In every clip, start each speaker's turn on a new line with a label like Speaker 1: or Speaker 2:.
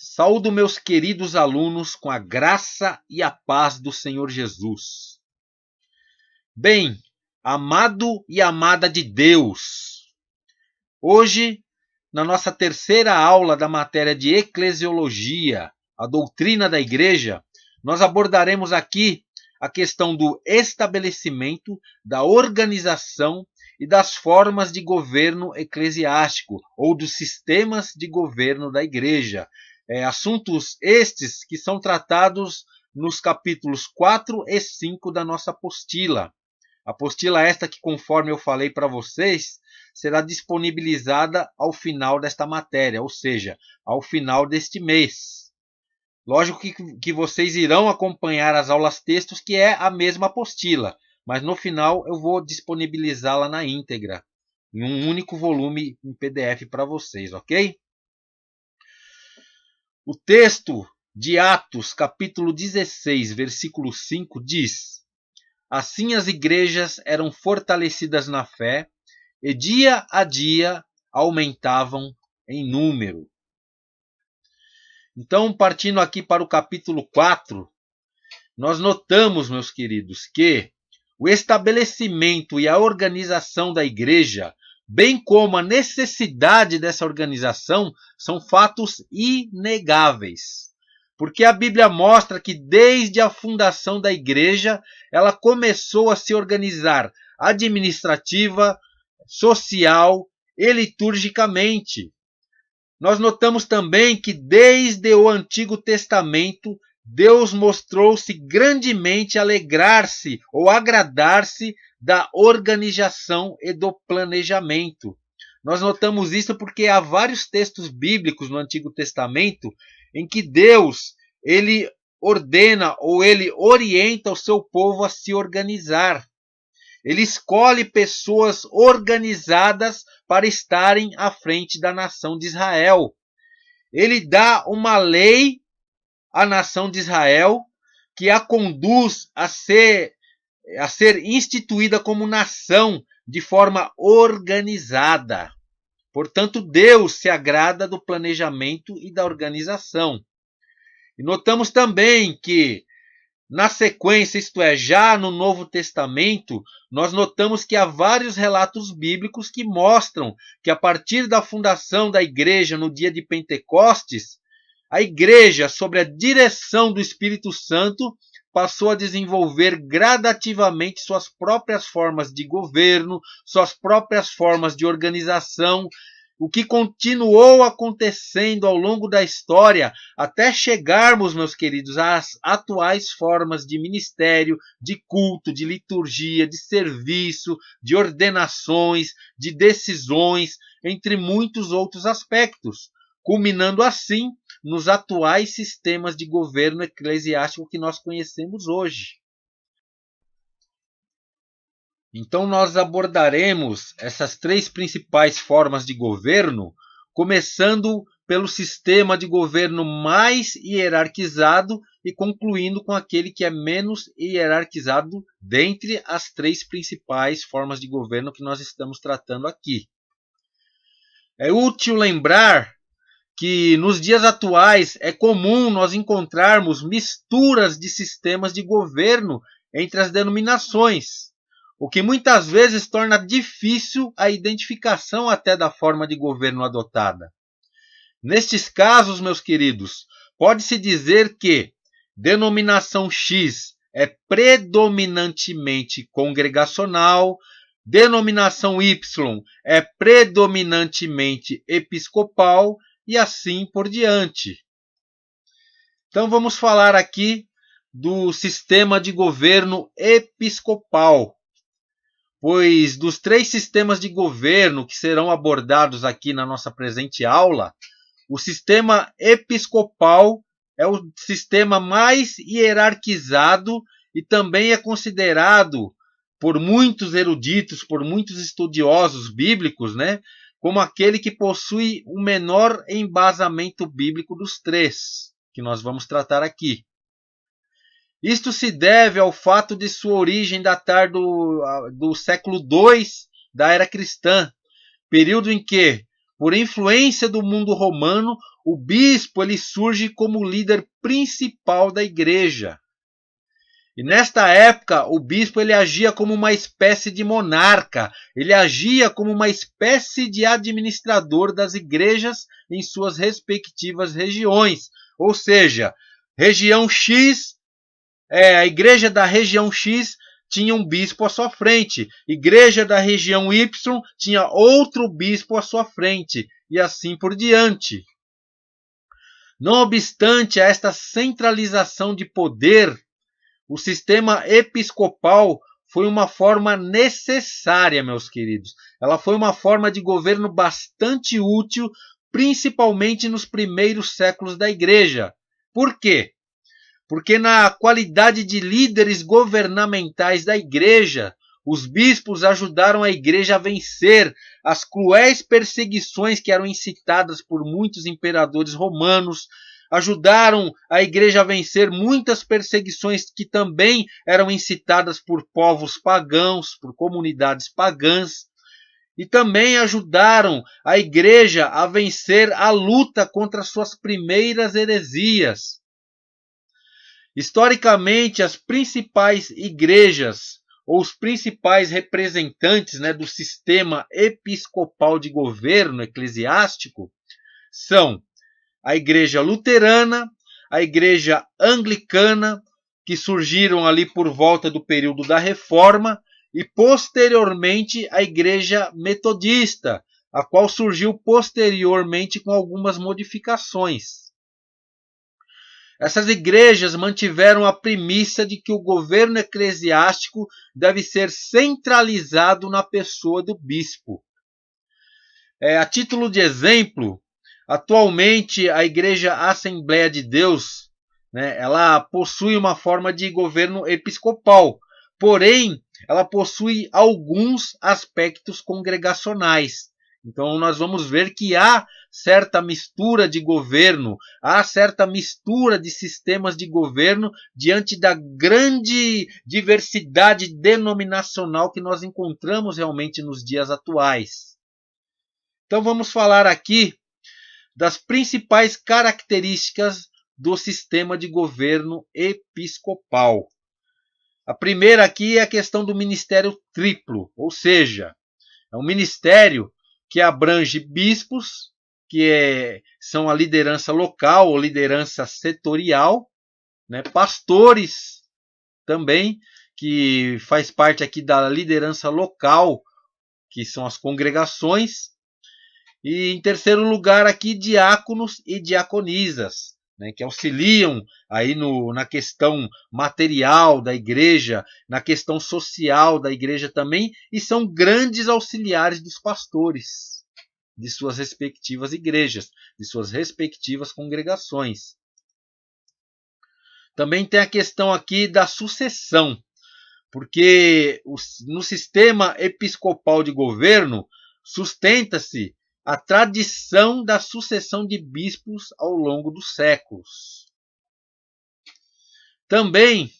Speaker 1: Saúdo meus queridos alunos com a graça e a paz do Senhor Jesus. Bem, amado e amada de Deus, hoje, na nossa terceira aula da matéria de Eclesiologia, a doutrina da Igreja, nós abordaremos aqui a questão do estabelecimento, da organização e das formas de governo eclesiástico, ou dos sistemas de governo da Igreja. Assuntos estes que são tratados nos capítulos 4 e 5 da nossa apostila. Apostila esta que, conforme eu falei para vocês, será disponibilizada ao final desta matéria, ou seja, ao final deste mês. Lógico que vocês irão acompanhar as aulas textos, que é a mesma apostila, mas no final eu vou disponibilizá-la na íntegra, em um único volume em PDF para vocês, ok? O texto de Atos, capítulo 16, versículo 5, diz: Assim as igrejas eram fortalecidas na fé e dia a dia aumentavam em número. Então, partindo aqui para o capítulo 4, nós notamos, meus queridos, que o estabelecimento e a organização da igreja, bem como a necessidade dessa organização, são fatos inegáveis. Porque a Bíblia mostra que desde a fundação da igreja, ela começou a se organizar administrativa, social e liturgicamente. Nós notamos também que desde o Antigo Testamento, Deus mostrou-se grandemente alegrar-se ou agradar-se da organização e do planejamento. Nós notamos isso porque há vários textos bíblicos no Antigo Testamento em que Deus, ele ordena ou ele orienta o seu povo a se organizar. Ele escolhe pessoas organizadas para estarem à frente da nação de Israel. Ele dá uma lei à nação de Israel que a conduz a ser instituída como nação de forma organizada. Portanto, Deus se agrada do planejamento e da organização. E notamos também que, na sequência, isto é, já no Novo Testamento, nós notamos que há vários relatos bíblicos que mostram que a partir da fundação da igreja no dia de Pentecostes, a igreja, sob a direção do Espírito Santo, passou a desenvolver gradativamente suas próprias formas de governo, suas próprias formas de organização, o que continuou acontecendo ao longo da história, até chegarmos, meus queridos, às atuais formas de ministério, de culto, de liturgia, de serviço, de ordenações, de decisões, entre muitos outros aspectos, culminando assim nos atuais sistemas de governo eclesiástico que nós conhecemos hoje. Então nós abordaremos essas três principais formas de governo, começando pelo sistema de governo mais hierarquizado e concluindo com aquele que é menos hierarquizado dentre as três principais formas de governo que nós estamos tratando aqui. É útil lembrar que nos dias atuais é comum nós encontrarmos misturas de sistemas de governo entre as denominações, o que muitas vezes torna difícil a identificação até da forma de governo adotada. Nestes casos, meus queridos, pode-se dizer que denominação X é predominantemente congregacional, denominação Y é predominantemente episcopal, e assim por diante. Então vamos falar aqui do sistema de governo episcopal, pois dos três sistemas de governo que serão abordados aqui na nossa presente aula, o sistema episcopal é o sistema mais hierarquizado e também é considerado por muitos eruditos, por muitos estudiosos bíblicos, como aquele que possui o menor embasamento bíblico dos três, que nós vamos tratar aqui. Isto se deve ao fato de sua origem datar do século II da era cristã, período em que, por influência do mundo romano, o bispo ele surge como líder principal da igreja. E nesta época, o bispo ele agia como uma espécie de monarca, ele agia como uma espécie de administrador das igrejas em suas respectivas regiões. Ou seja, região X, a igreja da região X tinha um bispo à sua frente, igreja da região Y tinha outro bispo à sua frente, e assim por diante. Não obstante a esta centralização de poder, o sistema episcopal foi uma forma necessária, meus queridos. Ela foi uma forma de governo bastante útil, principalmente nos primeiros séculos da igreja. Por quê? Porque na qualidade de líderes governamentais da igreja, os bispos ajudaram a igreja a vencer as cruéis perseguições que eram incitadas por muitos imperadores romanos, ajudaram a igreja a vencer muitas perseguições que também eram incitadas por povos pagãos, por comunidades pagãs, e também ajudaram a igreja a vencer a luta contra suas primeiras heresias. Historicamente, as principais igrejas ou os principais representantes, do sistema episcopal de governo eclesiástico são a igreja luterana, a igreja anglicana, que surgiram ali por volta do período da Reforma, e posteriormente a igreja metodista, a qual surgiu posteriormente com algumas modificações. Essas igrejas mantiveram a premissa de que o governo eclesiástico deve ser centralizado na pessoa do bispo. A título de exemplo, atualmente, a Igreja Assembleia de Deus, ela possui uma forma de governo episcopal, porém, ela possui alguns aspectos congregacionais. Então, nós vamos ver que há certa mistura de governo, há certa mistura de sistemas de governo diante da grande diversidade denominacional que nós encontramos realmente nos dias atuais. Então, vamos falar aqui das principais características do sistema de governo episcopal. A primeira aqui é a questão do ministério triplo, ou seja, é um ministério que abrange bispos, que são a liderança local ou liderança setorial, pastores também, que faz parte aqui da liderança local, que são as congregações, e em terceiro lugar aqui diáconos e diaconisas, que auxiliam aí na questão material da igreja, na questão social da igreja também, e são grandes auxiliares dos pastores de suas respectivas igrejas, de suas respectivas congregações. Também tem a questão aqui da sucessão, porque no sistema episcopal de governo sustenta-se a tradição da sucessão de bispos ao longo dos séculos. Também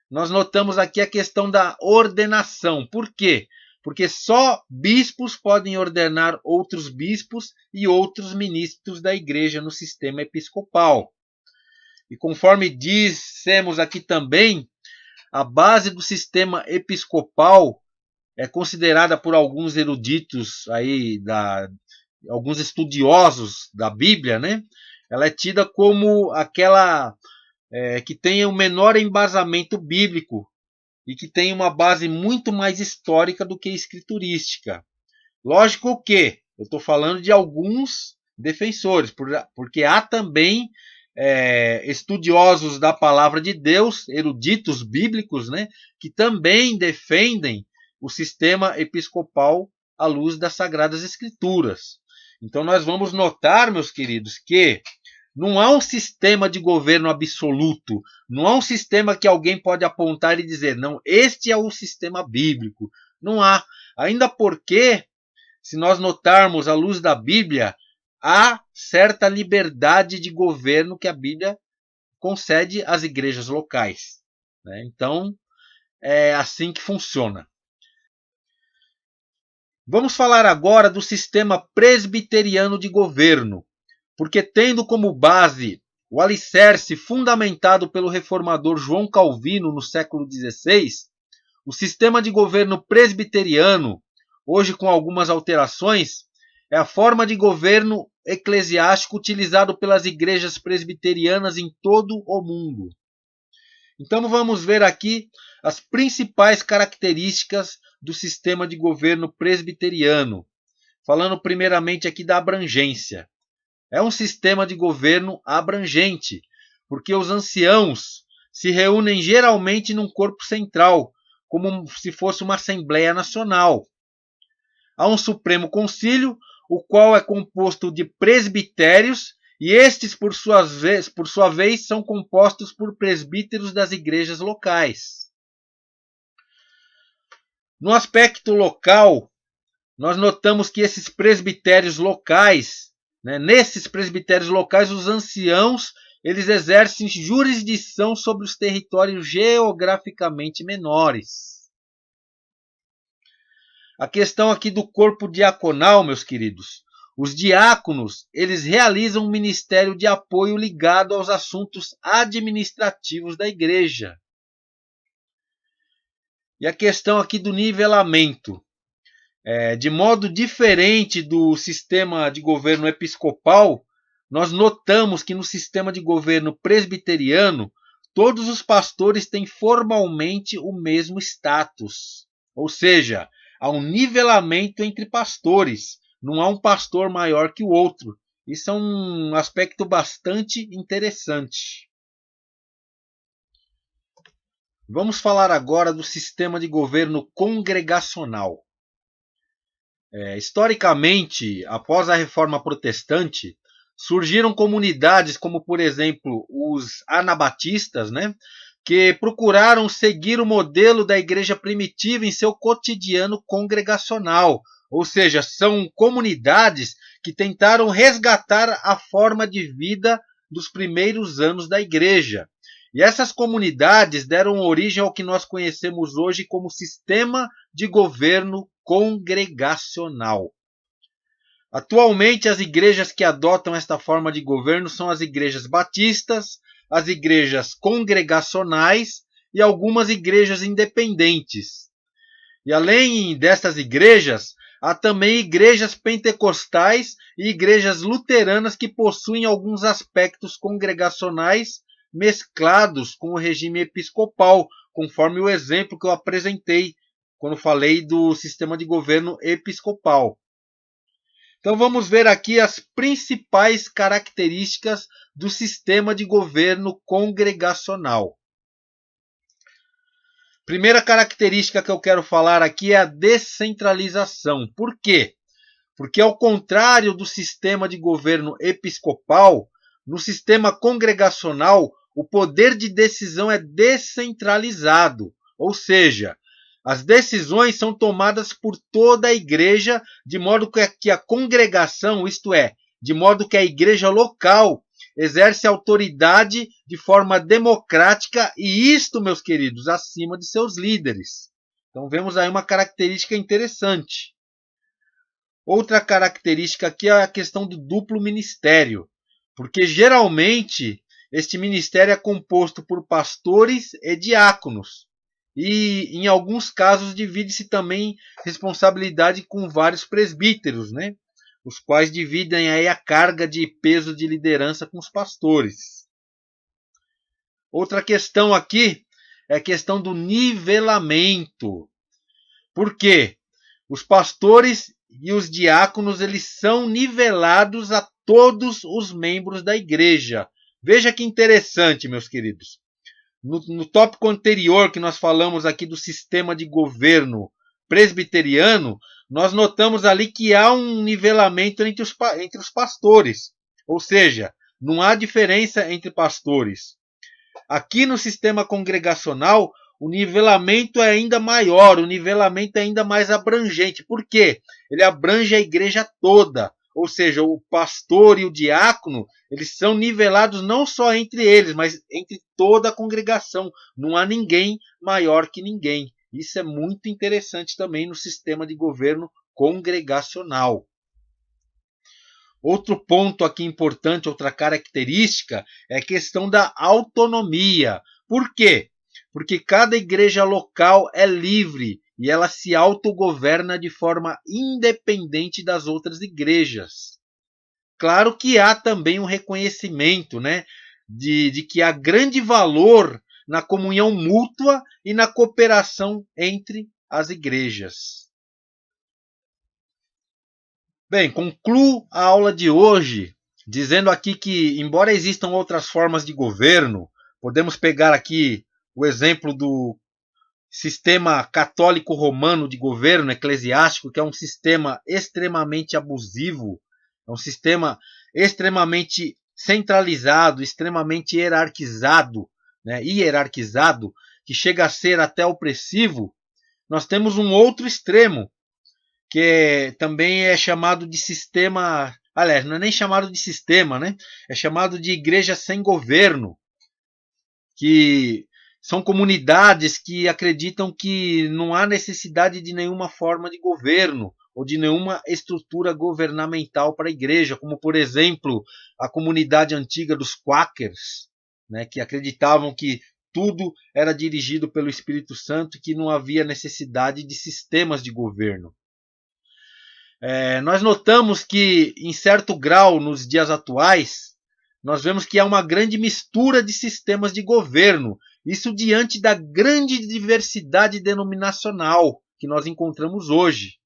Speaker 1: nós notamos aqui a questão da ordenação. Por quê? Porque só bispos podem ordenar outros bispos e outros ministros da igreja no sistema episcopal. E conforme dissemos aqui também, a base do sistema episcopal é considerada por alguns eruditos aí alguns estudiosos da Bíblia, ela é tida como aquela que tem o menor embasamento bíblico e que tem uma base muito mais histórica do que escriturística. Lógico que eu estou falando de alguns defensores, porque há também estudiosos da palavra de Deus, eruditos bíblicos, que também defendem o sistema episcopal à luz das Sagradas Escrituras. Então nós vamos notar, meus queridos, que não há um sistema de governo absoluto, não há um sistema que alguém pode apontar e dizer, não, este é o sistema bíblico. Não há. Ainda porque, se nós notarmos à luz da Bíblia, há certa liberdade de governo que a Bíblia concede às igrejas locais. Então, é assim que funciona. Vamos falar agora do sistema presbiteriano de governo, porque tendo como base o alicerce fundamentado pelo reformador João Calvino no século XVI, o sistema de governo presbiteriano, hoje com algumas alterações, é a forma de governo eclesiástico utilizado pelas igrejas presbiterianas em todo o mundo. Então vamos ver aqui as principais características do sistema de governo presbiteriano, falando primeiramente aqui da abrangência. É um sistema de governo abrangente, porque os anciãos se reúnem geralmente num corpo central, como se fosse uma Assembleia Nacional. Há um Supremo Concílio, o qual é composto de presbitérios, e estes, por sua vez, são compostos por presbíteros das igrejas locais. No aspecto local, nós notamos que esses presbitérios locais, nesses presbitérios locais, os anciãos eles exercem jurisdição sobre os territórios geograficamente menores. A questão aqui do corpo diaconal, meus queridos. Os diáconos, eles realizam um ministério de apoio ligado aos assuntos administrativos da igreja. E a questão aqui do nivelamento. De modo diferente do sistema de governo episcopal, nós notamos que no sistema de governo presbiteriano, todos os pastores têm formalmente o mesmo status. Ou seja, há um nivelamento entre pastores. Não há um pastor maior que o outro. Isso é um aspecto bastante interessante. Vamos falar agora do sistema de governo congregacional. Historicamente, após a Reforma Protestante, surgiram comunidades como, por exemplo, os anabatistas, que procuraram seguir o modelo da igreja primitiva em seu cotidiano congregacional. Ou seja, são comunidades que tentaram resgatar a forma de vida dos primeiros anos da igreja. E essas comunidades deram origem ao que nós conhecemos hoje como sistema de governo congregacional. Atualmente, as igrejas que adotam esta forma de governo são as igrejas batistas, as igrejas congregacionais e algumas igrejas independentes. E além dessas igrejas, há também igrejas pentecostais e igrejas luteranas que possuem alguns aspectos congregacionais mesclados com o regime episcopal, conforme o exemplo que eu apresentei quando falei do sistema de governo episcopal. Então vamos ver aqui as principais características do sistema de governo congregacional. Primeira característica que eu quero falar aqui é a descentralização. Por quê? Porque ao contrário do sistema de governo episcopal, no sistema congregacional, o poder de decisão é descentralizado, ou seja, as decisões são tomadas por toda a igreja, de modo que a congregação, isto é, de modo que a igreja local exerce autoridade de forma democrática e isto, meus queridos, acima de seus líderes. Então vemos aí uma característica interessante. Outra característica aqui é a questão do duplo ministério, porque geralmente este ministério é composto por pastores e diáconos. E em alguns casos divide-se também responsabilidade com vários presbíteros, os quais dividem aí a carga de peso de liderança com os pastores. Outra questão aqui é a questão do nivelamento. Por quê? Os pastores e os diáconos eles são nivelados a todos os membros da igreja. Veja que interessante, meus queridos. No tópico anterior que nós falamos aqui do sistema de governo presbiteriano, nós notamos ali que há um nivelamento entre os pastores. Ou seja, não há diferença entre pastores. Aqui no sistema congregacional, o nivelamento é ainda maior, o nivelamento é ainda mais abrangente. Por quê? Ele abrange a igreja toda. Ou seja, o pastor e o diácono, eles são nivelados não só entre eles, mas entre toda a congregação. Não há ninguém maior que ninguém. Isso é muito interessante também no sistema de governo congregacional. Outro ponto aqui importante, outra característica, é a questão da autonomia. Por quê? Porque cada igreja local é livre e ela se autogoverna de forma independente das outras igrejas. Claro que há também um reconhecimento, né, de que há grande valor na comunhão mútua e na cooperação entre as igrejas. Bem, concluo a aula de hoje dizendo aqui que, embora existam outras formas de governo, podemos pegar aqui o exemplo do sistema católico romano de governo eclesiástico, que é um sistema extremamente abusivo, é um sistema extremamente centralizado, extremamente hierarquizado, né, que chega a ser até opressivo. Nós temos um outro extremo, que também é chamado de sistema, aliás, não é nem chamado de sistema, né? É chamado de igreja sem governo, que são comunidades que acreditam que não há necessidade de nenhuma forma de governo ou de nenhuma estrutura governamental para a igreja, como, por exemplo, a comunidade antiga dos Quakers, né, que acreditavam que tudo era dirigido pelo Espírito Santo e que não havia necessidade de sistemas de governo. Nós notamos que, em certo grau, nos dias atuais, nós vemos que há uma grande mistura de sistemas de governo, isso diante da grande diversidade denominacional que nós encontramos hoje.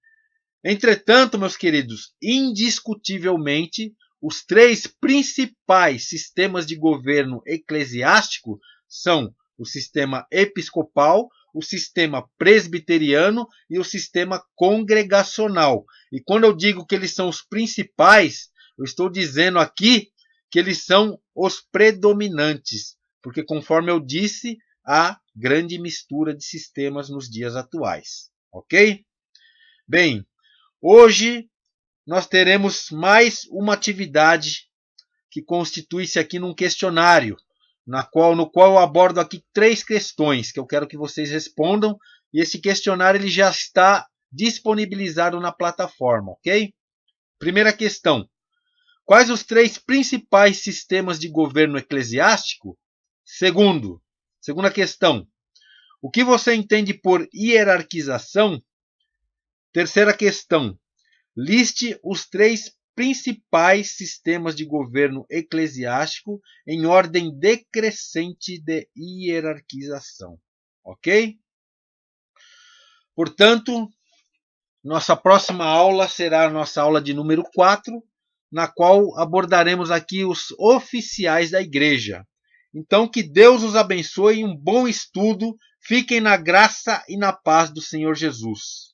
Speaker 1: Entretanto, meus queridos, indiscutivelmente, os três principais sistemas de governo eclesiástico são o sistema episcopal, o sistema presbiteriano e o sistema congregacional. E quando eu digo que eles são os principais, eu estou dizendo aqui que eles são os predominantes, porque, conforme eu disse, há grande mistura de sistemas nos dias atuais. Ok? Bem, hoje nós teremos mais uma atividade que constitui-se aqui num questionário, no qual eu abordo aqui 3 questões que eu quero que vocês respondam, e esse questionário ele já está disponibilizado na plataforma, ok? Primeira questão: quais os 3 principais sistemas de governo eclesiástico? Segunda questão: o que você entende por hierarquização? Terceira questão: liste os 3 principais sistemas de governo eclesiástico em ordem decrescente de hierarquização. Ok? Portanto, nossa próxima aula será a nossa aula de número 4, na qual abordaremos aqui os oficiais da igreja. Então, que Deus os abençoe, um bom estudo, fiquem na graça e na paz do Senhor Jesus.